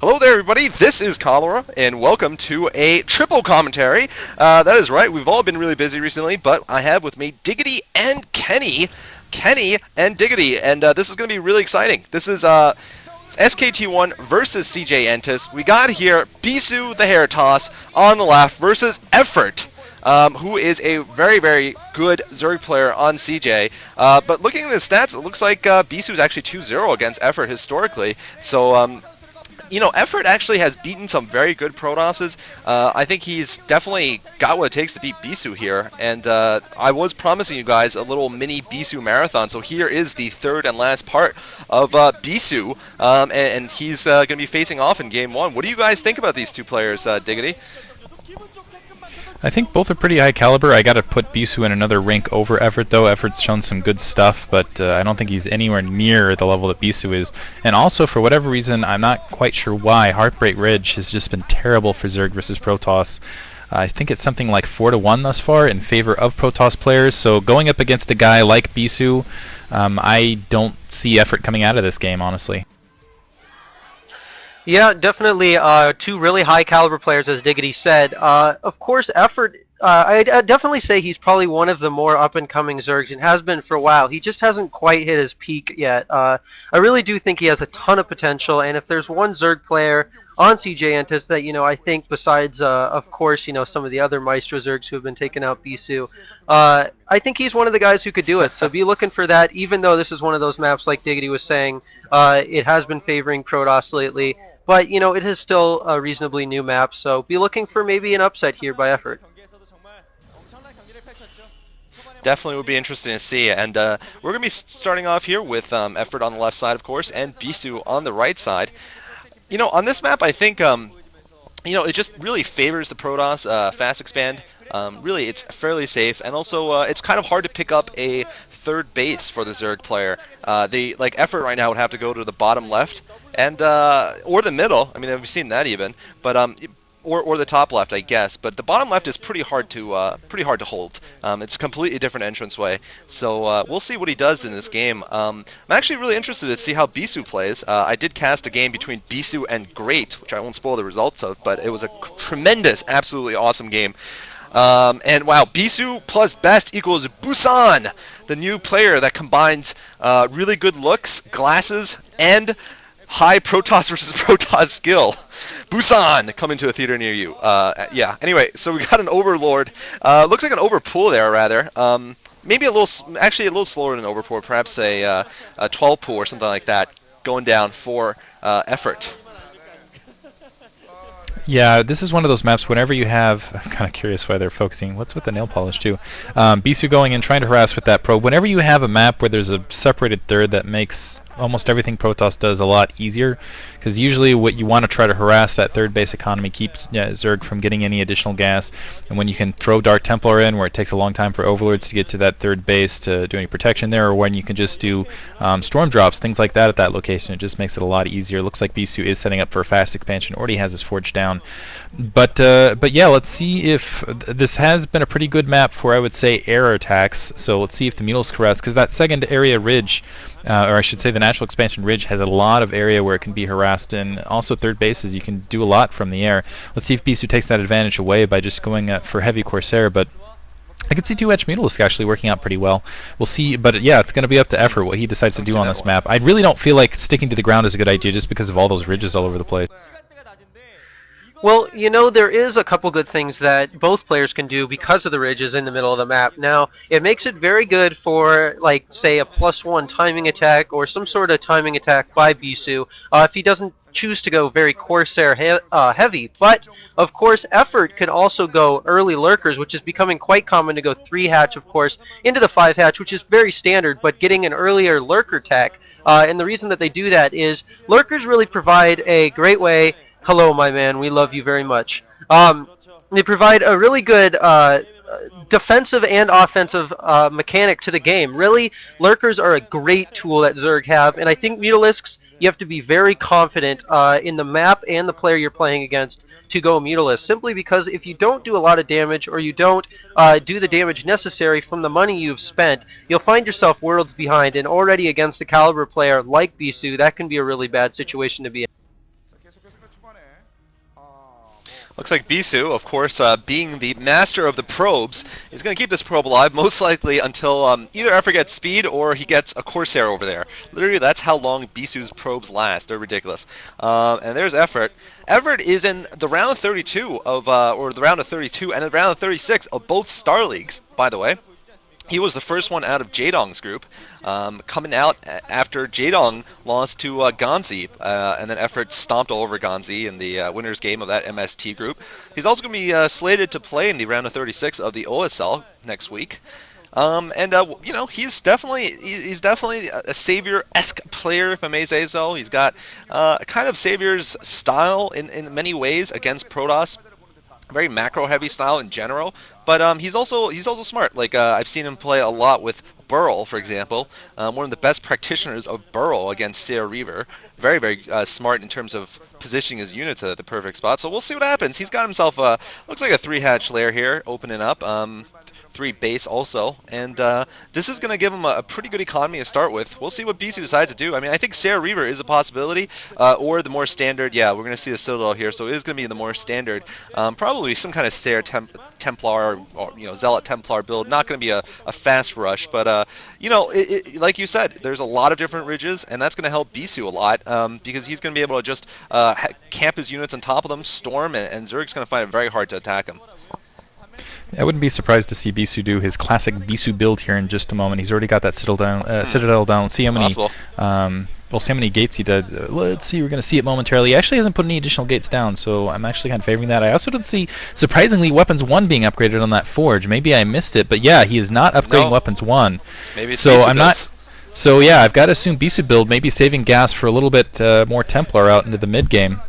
Hello there, everybody. This is Cholera, and welcome to a triple commentary. That is right. We've all been really busy recently, but I have with me Diggity and Kenny. Kenny and Diggity, and this is going to be really exciting. This is SKT1 versus CJ Entis. We got here Bisu the Hair Toss on the left versus Effort, who is a very, very good Zerg player on CJ. But looking at the stats, it looks like Bisu is actually 2-0 against Effort historically. So, you know, Effort actually has beaten some very good Protosses. I think he's definitely got what it takes to beat Bisu here. And I was promising you guys a little mini Bisu marathon. So here is the third and last part of Bisu. And he's going to be facing off in Game 1. What do you guys think about these two players, Diggity? I think both are pretty high caliber. I got to put Bisu in another rank over Effort, though. Effort's shown some good stuff, but I don't think he's anywhere near the level that Bisu is. And also, for whatever reason, I'm not quite sure why, Heartbreak Ridge has just been terrible for Zerg versus Protoss. I think it's something like 4-1 thus far in favor of Protoss players. So going up against a guy like Bisu, I don't see Effort coming out of this game, honestly. Yeah, definitely two really high caliber players, as Diggity said. Of course, Effort, I'd definitely say he's probably one of the more up-and-coming Zergs and has been for a while. He just hasn't quite hit his peak yet. I really do think he has a ton of potential, and if there's one Zerg player on CJ Entis that, you know, I think besides, of course, you know, some of the other Maestro Zergs who have been taking out Bisu, I think he's one of the guys who could do it. So be looking for that, even though this is one of those maps, like Diggity was saying, it has been favoring Protoss lately. But, you know, it is still a reasonably new map, so be looking for maybe an upset here by Effort. Definitely would be interesting to see, and we're going to be starting off here with Effort on the left side, of course, and Bisu on the right side. You know, on this map, I think, you know, it just really favors the Protoss fast expand. Really, it's fairly safe, and also it's kind of hard to pick up a third base for the Zerg player. Like Effort right now would have to go to the bottom left, and or the middle. I mean, we've seen that even, but or the top left, I guess. But the bottom left is pretty hard to hold. It's a completely different entranceway. So we'll see what he does in this game. I'm actually really interested to see how Bisu plays. I did cast a game between Bisu and Great, which I won't spoil the results of, but it was a tremendous, absolutely awesome game. And wow, Bisu plus best equals Busan, the new player that combines really good looks, glasses, and high Protoss versus Protoss skill. Busan coming to a theater near you. Yeah. Anyway, so we got an Overlord. Looks like an Overpool there, rather. Maybe a little, actually a little slower than an Overpool. Perhaps a 12 pool or something like that, going down for Effort. Yeah, this is one of those maps whenever you have, I'm kind of curious why they're focusing, what's with the nail polish too? Bisu going in, trying to harass with that probe. Whenever you have a map where there's a separated third, that makes almost everything Protoss does a lot easier, because usually what you want to try to harass that third base economy keeps Zerg from getting any additional gas, and when you can throw Dark Templar in where it takes a long time for Overlords to get to that third base to do any protection there, or when you can just do storm drops, things like that at that location, it just makes it a lot easier. It looks like Bisu is setting up for a fast expansion, already has his forge down. But yeah, let's see if this has been a pretty good map for, I would say, air attacks. So let's see if the Mules harass, because that second area ridge, or I should say the natural expansion ridge, has a lot of area where it can be harassed, and also third bases you can do a lot from the air. Let's see if Bisu takes that advantage away by just going for heavy Corsair, but I could see 2-Edge Mutalisk actually working out pretty well. We'll see, but yeah, it's going to be up to Effort what he decides to do on this map. I really don't feel like sticking to the ground is a good idea just because of all those ridges all over the place. Well, you know, there is a couple good things that both players can do because of the ridges in the middle of the map. Now, it makes it very good for, like, say, a +1 timing attack or some sort of timing attack by Bisu if he doesn't choose to go very Corsair heavy. But, of course, Effort can also go early Lurkers, which is becoming quite common to go 3-hatch, of course, into the 5-hatch, which is very standard, but getting an earlier Lurker tech. And the reason that they do that is Lurkers really provide a great way. Hello, my man. We love you very much. They provide a really good defensive and offensive mechanic to the game. Really, Lurkers are a great tool that Zerg have, and I think Mutalisks, you have to be very confident in the map and the player you're playing against to go Mutalisk, simply because if you don't do a lot of damage or you don't do the damage necessary from the money you've spent, you'll find yourself worlds behind, and already against a caliber player like Bisu, that can be a really bad situation to be in. Looks like Bisu, of course, being the master of the probes, is going to keep this probe alive, most likely until either Effort gets speed or he gets a Corsair over there. Literally, that's how long Bisu's probes last. They're ridiculous. And there's Effort. Effort is in the round of 32 of, or the round of 32 and the round of 36 of both Star Leagues, by the way. He was the first one out of Jaedong's group, coming out after Jaedong lost to Ganzi, and then Effort stomped all over Ganzi in the winner's game of that MST group. He's also going to be slated to play in the round of 36 of the OSL next week. You know, he's definitely a Savior-esque player, if I may say so. He's got kind of Savior's style in many ways against Protoss. Very macro-heavy style in general, but he's also smart. Like I've seen him play a lot with Burl, for example, one of the best practitioners of Burl against Sarah Reaver. Very, very smart in terms of positioning his units at the perfect spot. So we'll see what happens. He's got himself looks like a 3-hatch lair here, opening up. 3 base also, and this is going to give him a pretty good economy to start with. We'll see what Bisu decides to do. I mean, I think Sarah Reaver is a possibility, or the more standard, yeah, we're going to see the Citadel here, so it is going to be the more standard, probably some kind of Sarah Templar, or you know, Zealot Templar build. Not going to be a fast rush, but you know, like you said, there's a lot of different ridges, and that's going to help Bisu a lot, because he's going to be able to just camp his units on top of them, storm, and Zerg's going to find it very hard to attack him. I wouldn't be surprised to see Bisu do his classic Bisu build here in just a moment. He's already got that Citadel down. See how many, we'll see how many gates he does. Let's see. We're going to see it momentarily. He actually hasn't put any additional gates down, so I'm actually kind of favoring that. I also did see, surprisingly, Weapons 1 being upgraded on that Forge. Maybe I missed it, but yeah, he is not upgrading Weapons 1. Maybe it's so Bisu I'm built. not. So yeah, I've got to assume Bisu build, maybe saving gas for a little bit more Templar out into the mid game.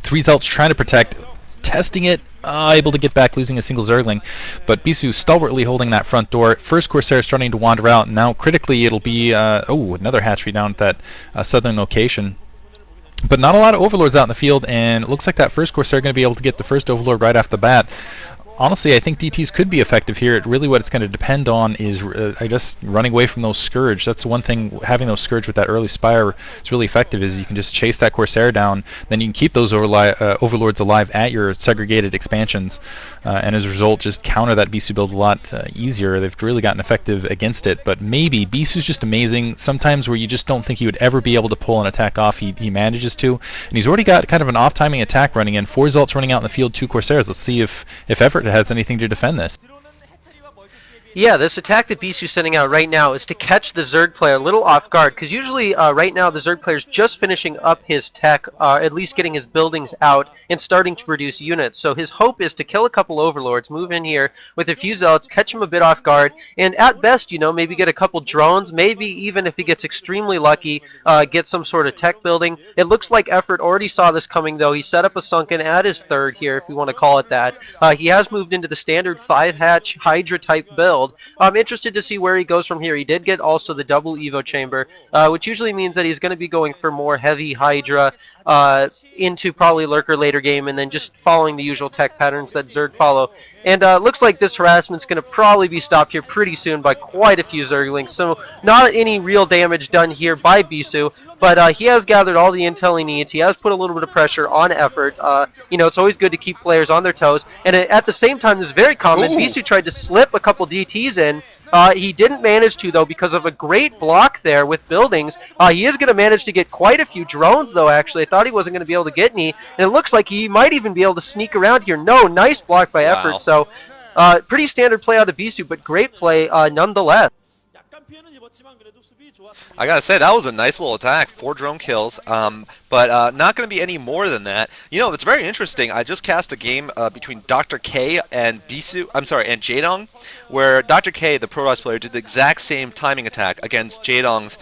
3 Zealots trying to protect. Testing it, able to get back, losing a single Zergling, but Bisu stalwartly holding that front door. First Corsair starting to wander out, and now critically it'll be another hatchery down at that southern location. But not a lot of Overlords out in the field, and it looks like that first Corsair going to be able to get the first Overlord right off the bat. Honestly, I think DTs could be effective here. Really what it's going to depend on is, I guess, running away from those Scourge. That's the one thing, having those Scourge with that early Spire is really effective, is you can just chase that Corsair down, then you can keep those Overlords alive at your segregated expansions, and as a result, just counter that Bisu build a lot easier. They've really gotten effective against it, but maybe Bisu's just amazing. Sometimes where you just don't think he would ever be able to pull an attack off, he manages to, and he's already got kind of an off-timing attack running in. 4 Zealots running out in the field, 2 Corsairs. Let's see if Effort has anything to defend this. Yeah, this attack that Bisu's sending out right now is to catch the Zerg player a little off guard, because usually right now the Zerg player's just finishing up his tech, at least getting his buildings out and starting to produce units. So his hope is to kill a couple Overlords, move in here with a few Zealots, catch him a bit off guard, and at best, you know, maybe get a couple drones, maybe even if he gets extremely lucky, get some sort of tech building. It looks like Effort already saw this coming, though. He set up a Sunken at his third here, if you want to call it that. He has moved into the standard 5-hatch Hydra-type build. I'm interested to see where he goes from here. He did get also the double Evo chamber, which usually means that he's going to be going for more heavy Hydra into probably Lurker later game, and then just following the usual tech patterns that Zerg follow. And looks like this harassment's going to probably be stopped here pretty soon by quite a few Zerglings, so not any real damage done here by Bisu, but he has gathered all the intel he needs. He has put a little bit of pressure on Effort. You know, it's always good to keep players on their toes, and at the same time, this is very common. Bisu tried to slip a couple DTs in. He didn't manage to, though, because of a great block there with buildings. He is going to manage to get quite a few drones, though, actually. I thought he wasn't going to be able to get any, and it looks like he might even be able to sneak around here. No, nice block by Effort, so pretty standard play out of Bisu, but great play nonetheless. I gotta say, that was a nice little attack. 4 drone kills, but not going to be any more than that. You know, it's very interesting. I just cast a game between Dr. K and Bisu, and Jaedong, where Dr. K, the Protoss player, did the exact same timing attack against Jaedong's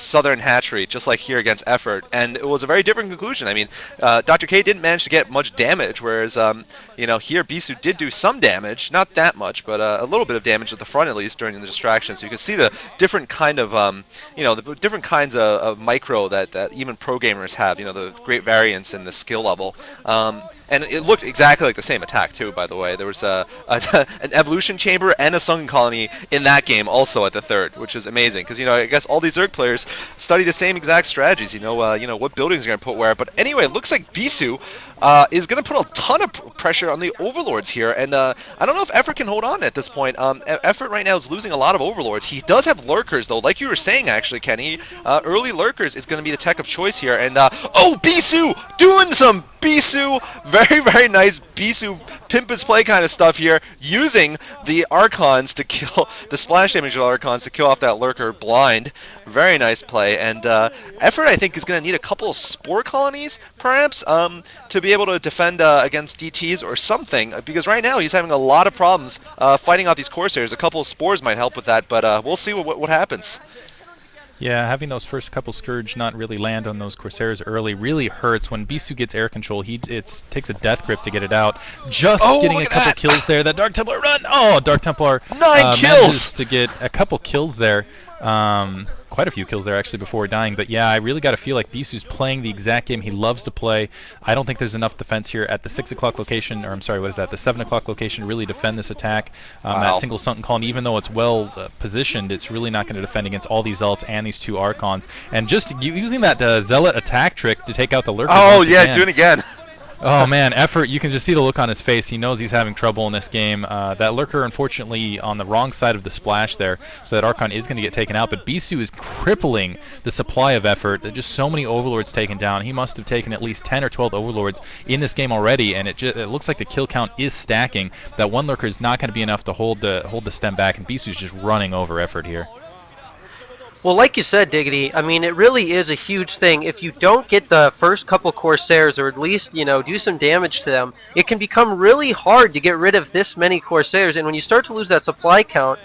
Southern Hatchery, just like here against Effort, and it was a very different conclusion. I mean, Dr. K didn't manage to get much damage, whereas, you know, here Bisu did do some damage, not that much, but a little bit of damage at the front at least during the distraction, so you can see the different kind of the different kinds of micro that even pro gamers have. The great variance in the skill level. And it looked exactly like the same attack too. By the way, there was an evolution chamber and a sunken colony in that game also at the third, which is amazing because I guess all these Zerg players study the same exact strategies. What buildings are going to put where. But anyway, it looks like Bisu is going to put a ton of pressure on the overlords here, and I don't know if Effort can hold on at this point. Effort right now is losing a lot of overlords. He does have lurkers though, like you were saying actually, Kenny. Early lurkers is going to be the tech of choice here, and oh, Bisu doing some Bisu, very nice Bisu pimp his play kind of stuff here, using the Archons to kill the splash damage of Archons to kill off that lurker blind. Very nice play, and Effort I think is going to need a couple of spore colonies perhaps to be able to defend against DTs or something, because right now he's having a lot of problems fighting off these Corsairs. A couple of spores might help with that, but we'll see what happens. Yeah, having those first couple Scourge not really land on those Corsairs early really hurts. When Bisu gets air control, it takes a death grip to get it out. Just getting a couple kills there. That Dark Templar run! Oh, Dark Templar 9 kills! Manages to get a couple kills there. Quite a few kills there actually before dying, but yeah, I really got to feel like Bisu's playing the exact game he loves to play. I don't think there's enough defense here at the 6 o'clock location, or I'm sorry, what is that, the 7 o'clock location to really defend this attack. That single sunken colony, even though it's well positioned, it's really not going to defend against all these Zelts and these two Archons. And just using that Zealot attack trick to take out the Lurker. Oh yeah, do it again. Oh man, Effort, you can just see the look on his face. He knows he's having trouble in this game. That Lurker, unfortunately, on the wrong side of the splash there, so that Archon is going to get taken out. But Bisu is crippling the supply of Effort. There's just so many Overlords taken down. He must have taken at least 10 or 12 Overlords in this game already, and it looks like the kill count is stacking. That one Lurker is not going to be enough to hold the stem back, and Bisu's just running over Effort here. Well, like you said, Diggity, I mean, it really is a huge thing. If you don't get the first couple Corsairs, or at least, do some damage to them, it can become really hard to get rid of this many Corsairs. And when you start to lose that supply count,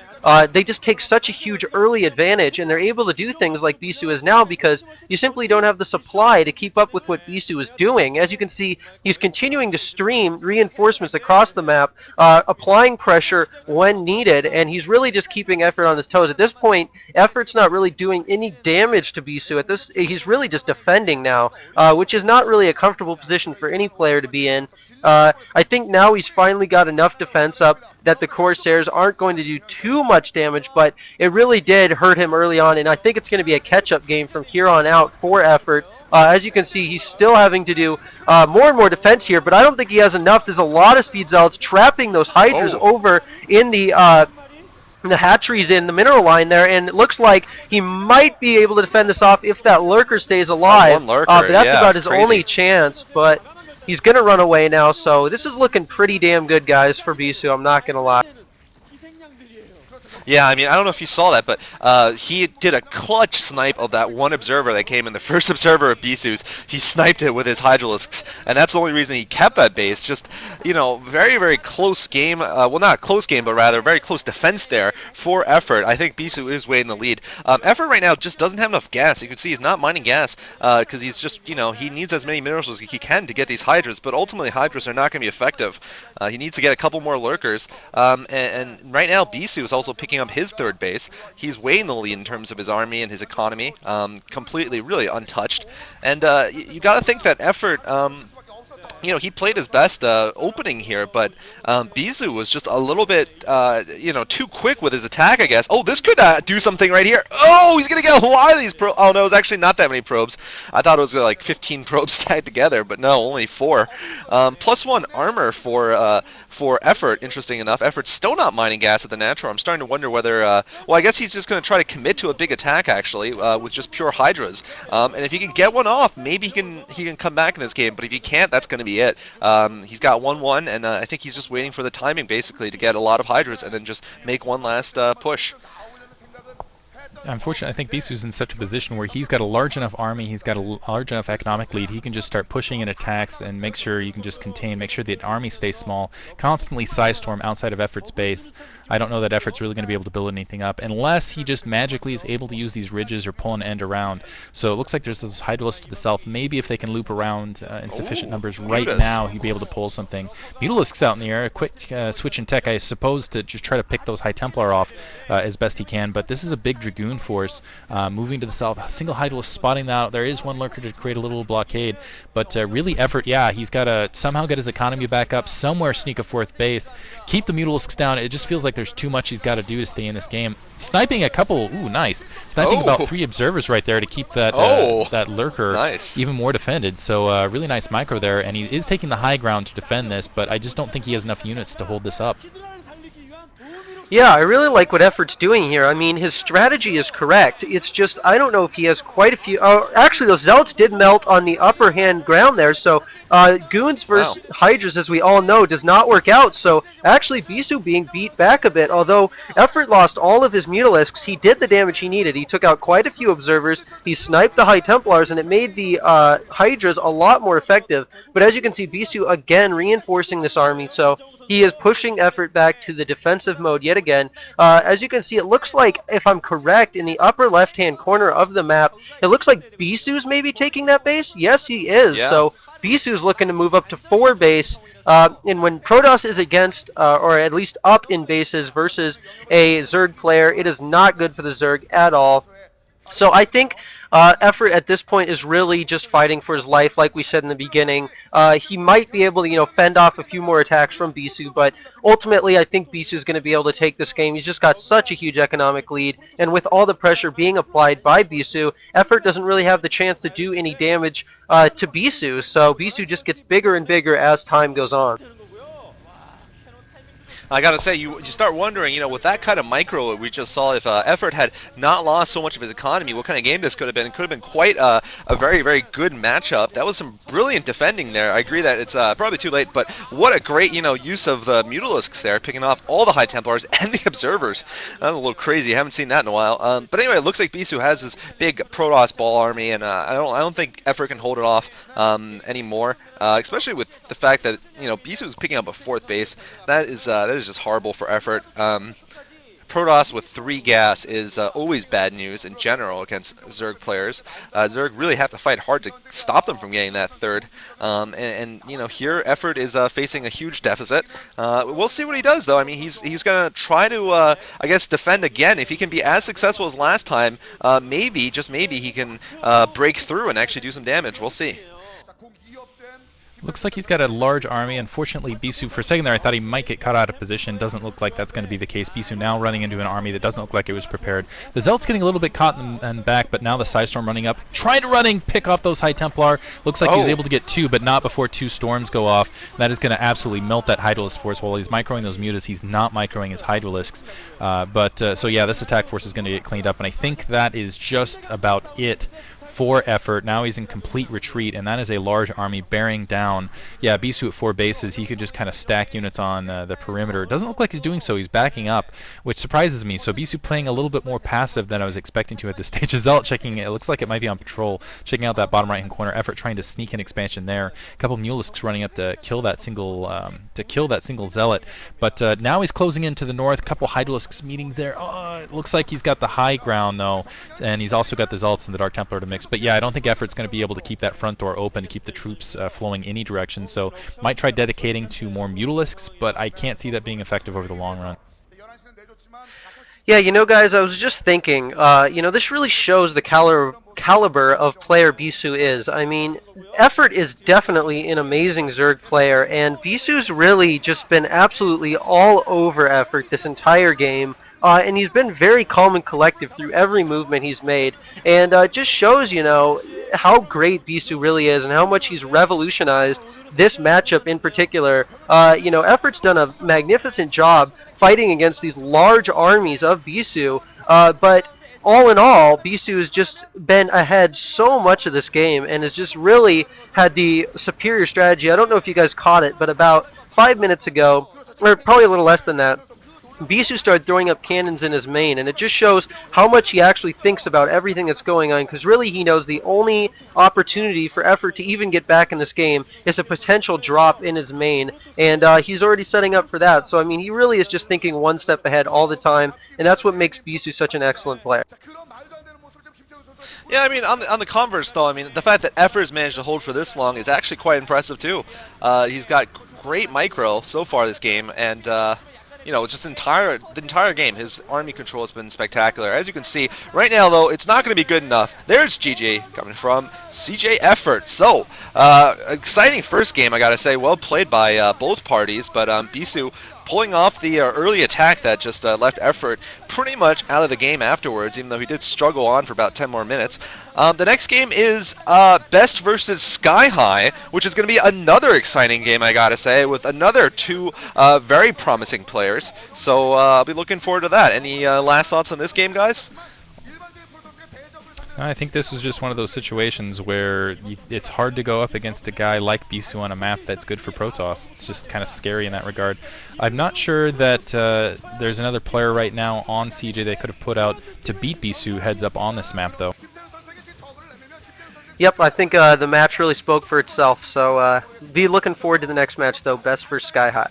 they just take such a huge early advantage, and they're able to do things like Bisu is now because you simply don't have the supply to keep up with what Bisu is doing. As you can see, he's continuing to stream reinforcements across the map, applying pressure when needed, and he's really just keeping Effort on his toes. At this point, Effort's not really doing any damage to Bisu. He's really just defending now, which is not really a comfortable position for any player to be in. I think now he's finally got enough defense up that the Corsairs aren't going to do too much damage, but it really did hurt him early on, and I think it's going to be a catch-up game from here on out for Effort. As you can see, he's still having to do more and more defense here, but I don't think he has enough. There's a lot of speed Zealots trapping those Hydras over in the hatcheries in the mineral line there, and it looks like he might be able to defend this off if that Lurker stays alive. One Lurker, but that's about his crazy. only chance, but he's going to run away now, so this is looking pretty damn good, guys, for Bisu, I'm not going to lie. Yeah, I mean, I don't know if you saw that, but he did a clutch snipe of that one observer that came in, the first observer of Bisu's. He sniped it with his Hydralisks, and that's the only reason he kept that base. Just, very close game. Well, not a close game, but rather very close defense there for Effort. I think Bisu is way in the lead. Effort right now just doesn't have enough gas. You can see he's not mining gas because he's just, he needs as many minerals as he can to get these Hydras, but ultimately Hydras are not going to be effective. He needs to get a couple more Lurkers, and right now Bisu is also picking up his third base. He's way in the lead in terms of his army and his economy, completely, really untouched. And you got to think that Effort, he played his best opening here, but Bisu was just a little bit, too quick with his attack, I guess. Oh, this could do something right here. Oh, he's going to get a lot of these probes. Oh, no, it's actually not that many probes. I thought it was like 15 probes tagged together, but no, only 4. +1 armor for Effort, interesting enough. Effort's still not mining gas at the natural. I'm starting to wonder whether, well, I guess he's just going to try to commit to a big attack, actually, with just pure Hydras. And if he can get one off, maybe he can come back in this game, but if he can't, that's going to be it. He's got 1-1, and I think he's just waiting for the timing, basically, to get a lot of Hydras and then just make one last push. Unfortunately, I think Bisu's in such a position where he's got a large enough army, he's got a large enough economic lead, he can just start pushing in attacks and make sure you can just contain, make sure the army stays small, constantly side storm outside of Effort's base. I don't know that Effort's really going to be able to build anything up unless he just magically is able to use these ridges or pull an end around. So it looks like there's those Hydralisks to the south. Maybe if they can loop around in sufficient numbers right Mutas. now, he'd be able to pull something. Mutalisks out in the air. A quick switch in tech, I suppose, to just try to pick those High Templar off as best he can. But this is a big Dragoon force moving to the south. Single Hydralisk spotting that out. There is one lurker to create a little blockade. But really, Effort, yeah, he's got to somehow get his economy back up, somewhere sneak a fourth base, keep the Mutalisks down. It just feels like there's too much he's got to do to stay in this game. Sniping a couple, ooh, nice. Sniping about 3 observers right there to keep that that lurker even more defended. So really nice micro there, and he is taking the high ground to defend this, but I just don't think he has enough units to hold this up. Yeah, I really like what Effort's doing here. I mean, his strategy is correct. It's just, I don't know if he has quite a few... actually, those Zealots did melt on the upper hand ground there, so Goons versus Hydras, as we all know, does not work out. So, actually, Bisu being beat back a bit. Although Effort lost all of his Mutalisks, he did the damage he needed. He took out quite a few Observers, he sniped the High Templars, and it made the Hydras a lot more effective. But as you can see, Bisu again reinforcing this army, so he is pushing Effort back to the defensive mode yet again. As you can see, it looks like, if I'm correct, in the upper left-hand corner of the map, it looks like Bisu's maybe taking that base. Yes, he is. Yeah. So Bisu's looking to move up to 4 base. And when Protoss is against, or at least up in bases versus a Zerg player, it is not good for the Zerg at all. So I think Effort at this point is really just fighting for his life, like we said in the beginning. He might be able to, fend off a few more attacks from Bisu, but ultimately I think Bisu is going to be able to take this game. He's just got such a huge economic lead, and with all the pressure being applied by Bisu, Effort doesn't really have the chance to do any damage to Bisu, so Bisu just gets bigger and bigger as time goes on. I gotta say, you start wondering, with that kind of micro we just saw, if Effort had not lost so much of his economy, what kind of game this could have been. It could have been quite a very, very good matchup. That was some brilliant defending there. I agree that it's probably too late, but what a great, use of the Mutalisks there, picking off all the High Templars and the Observers. That was a little crazy. I haven't seen that in a while. But anyway, it looks like Bisu has this big Protoss ball army, and I don't think Effort can hold it off anymore. Especially with the fact that Bisu is picking up a 4th base. That is just horrible for Effort. Protoss with 3 gas is always bad news in general against Zerg players. Zerg really have to fight hard to stop them from getting that 3rd. And here Effort is facing a huge deficit. We'll see what he does, though. I mean, he's gonna try to I guess defend again. If he can be as successful as last time, maybe, just maybe, he can break through and actually do some damage. We'll see. Looks like he's got a large army. Unfortunately, Bisu, for a second there, I thought he might get caught out of position. Doesn't look like that's going to be the case. Bisu now running into an army that doesn't look like it was prepared. The Zealot's getting a little bit caught in back, but now the Psystorm running up. Trying to pick off those High Templar. Looks like he was able to get 2, but not before 2 storms go off. That is going to absolutely melt that Hydralisk force. While he's microing those Mutas, he's not microing his Hydralisks. So yeah, this attack force is going to get cleaned up, and I think that is just about it for Effort. Now he's in complete retreat, and that is a large army bearing down. Yeah, Bisu at 4 bases. He could just kind of stack units on the perimeter. It doesn't look like he's doing so. He's backing up, which surprises me. So Bisu playing a little bit more passive than I was expecting to at this stage. Zealot checking, it looks like it might be on patrol, checking out that bottom right-hand corner. Effort trying to sneak an expansion there. A couple Mutalisks running up to kill that single Zealot. But now he's closing into the north. A couple Hydralisks meeting there. Oh, it looks like he's got the high ground though, and he's also got the Zealots and the Dark Templar to mix. But yeah, I don't think Effort's going to be able to keep that front door open to keep the troops flowing any direction. So might try dedicating to more Mutalisks, but I can't see that being effective over the long run. Yeah, guys, I was just thinking, this really shows the caliber of player Bisu is. I mean, Effort is definitely an amazing Zerg player, and Bisu's really just been absolutely all over Effort this entire game. And he's been very calm and collective through every movement he's made, and just shows, how great Bisu really is and how much he's revolutionized this matchup in particular. Effort's done a magnificent job fighting against these large armies of Bisu, but all in all, Bisu has just been ahead so much of this game and has just really had the superior strategy. I don't know if you guys caught it, but about 5 minutes ago, or probably a little less than that, Bisu started throwing up cannons in his main, and it just shows how much he actually thinks about everything that's going on, because really he knows the only opportunity for effort to even get back in this game is a potential drop in his main, and he's already setting up for that. So, I mean, he really is just thinking one step ahead all the time, and that's what makes Bisu such an excellent player. Yeah, I mean, on the converse, though, I mean, the fact that Effort's managed to hold for this long is actually quite impressive, too. He's got great micro so far this game, and, you know, just the entire game, his army control has been spectacular. As you can see, right now, though, it's not going to be good enough. There's GG coming from CJ Effort. So, exciting first game, I got to say. Well played by both parties, but Bisu pulling off the early attack that just left Effort pretty much out of the game afterwards, even though he did struggle on for about 10 more minutes. The next game is Best versus Sky High, which is going to be another exciting game, I gotta say, with another two very promising players. So I'll be looking forward to that. Any last thoughts on this game, guys? I think this was just one of those situations where it's hard to go up against a guy like Bisu on a map that's good for Protoss. It's just kind of scary in that regard. I'm not sure that there's another player right now on CJ they could have put out to beat Bisu heads up on this map, though. Yep, I think the match really spoke for itself, so be looking forward to the next match, though. Best for Sky High.